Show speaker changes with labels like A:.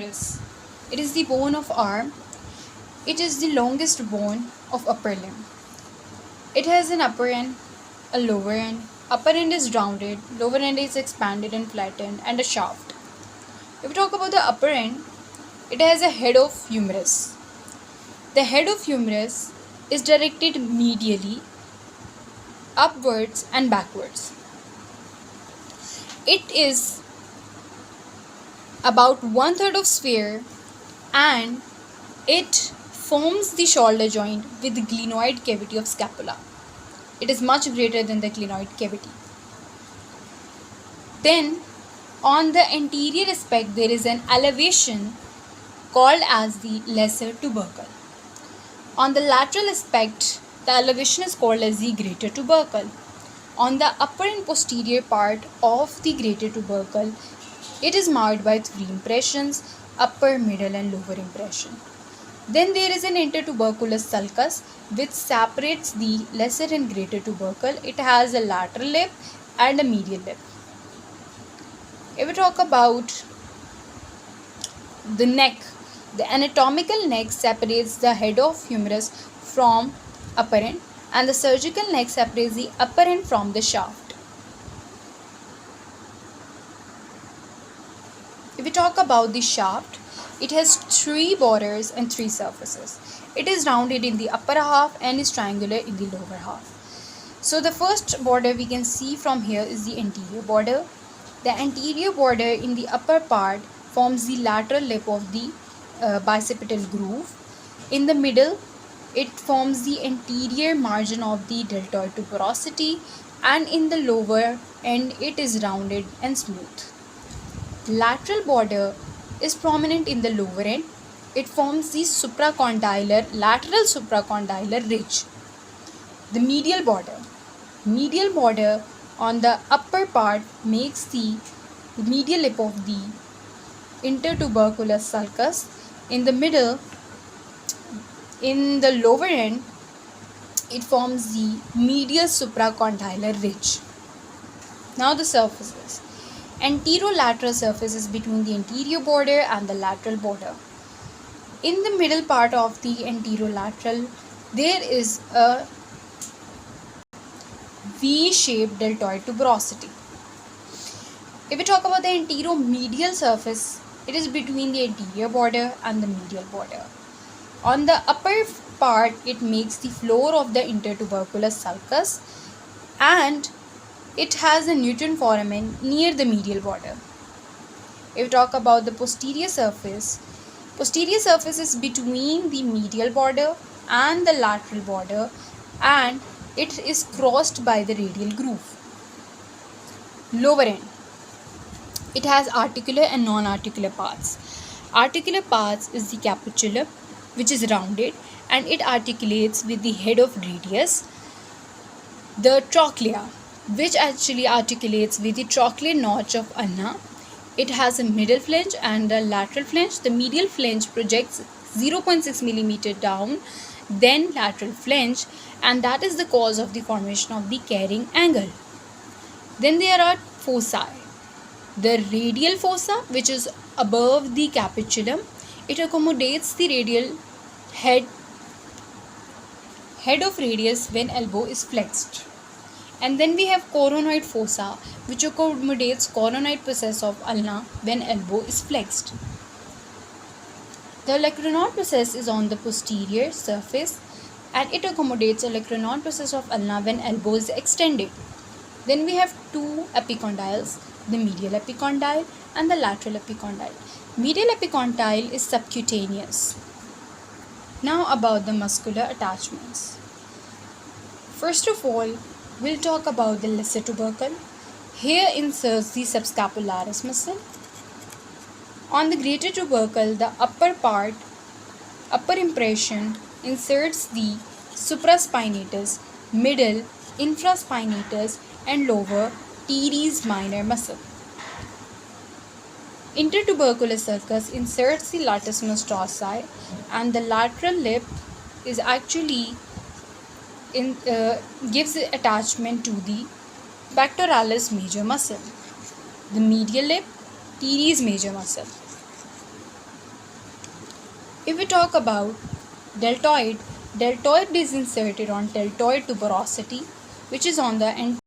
A: humerus. It is the bone of arm. It is the longest bone of upper limb. It has an upper end, a lower end. Upper end is rounded, lower end is expanded and flattened, and a shaft. If we talk about the upper end, it has a head of humerus. The head of humerus is directed medially, upwards and backwards. It is about 1/3 of sphere and it forms the shoulder joint with the glenoid cavity of scapula. It is much greater than the glenoid cavity. Then on the anterior aspect there is an elevation called as the lesser tubercle. On the lateral aspect the elevation is called as the greater tubercle. On the upper and posterior part of the greater tubercle, it is marked by 3 impressions: upper, middle and lower impression. Then there is an intertuberculous sulcus which separates the lesser and greater tubercle. It has a lateral lip and a medial lip. If we talk about the neck, the anatomical neck separates the head of humerus from upper end, and the surgical neck separates the upper end from the shaft. If we talk about the shaft, it has 3 borders and 3 surfaces. It is rounded in the upper half and is triangular in the lower half. So the first border we can see from here is the anterior border. The anterior border in the upper part forms the lateral lip of the bicipital groove. In the middle, it forms the anterior margin of the deltoid tuberosity, and in the lower end it is rounded and smooth. Lateral border is prominent in the lower end. It forms the lateral supracondylar ridge. The medial border on the upper part makes the medial lip of the intertuberculous sulcus. In the middle, in the lower end, it forms the medial supracondylar ridge. Now the surfaces. Anterolateral surface is between the anterior border and the lateral border. In the middle part of the anterolateral, there is a V-shaped deltoid tuberosity. If we talk about the anteromedial surface, it is between the anterior border and the medial border. On the upper part, it makes the floor of the intertuberculous sulcus, and it has a Newton foramen near the medial border. If we talk about the posterior surface is between the medial border and the lateral border, and it is crossed by the radial groove. Lower end, it has articular and non-articular parts. Articular parts is the capitulum, which is rounded and it articulates with the head of radius. The trochlea, which actually articulates with the trochlear notch of ulna. It has a middle flange and a lateral flange. The medial flange projects 0.6 mm down, then lateral flange, and that is the cause of the formation of the carrying angle. Then there are foci. The radial fossa, which is above the capitulum, it accommodates the radial head of radius when elbow is flexed. And then we have coronoid fossa, which accommodates coronoid process of ulna when elbow is flexed. The olecranon process is on the posterior surface and it accommodates olecranon process of ulna when elbow is extended. Then we have 2 epicondyles, the medial epicondyle and the lateral epicondyle. Medial epicondyle is subcutaneous. Now about the muscular attachments. First of all, we'll talk about the lesser tubercle. Here inserts the subscapularis muscle. On the greater tubercle, the upper impression inserts the supraspinatus, middle, infraspinatus and lower teres minor muscle. Intertubercular sulcus inserts the latissimus dorsi, and the lateral lip is actually gives attachment to the pectoralis major muscle. The medial lip, teres major muscle. If we talk about deltoid, deltoid is inserted on deltoid tuberosity, which is on the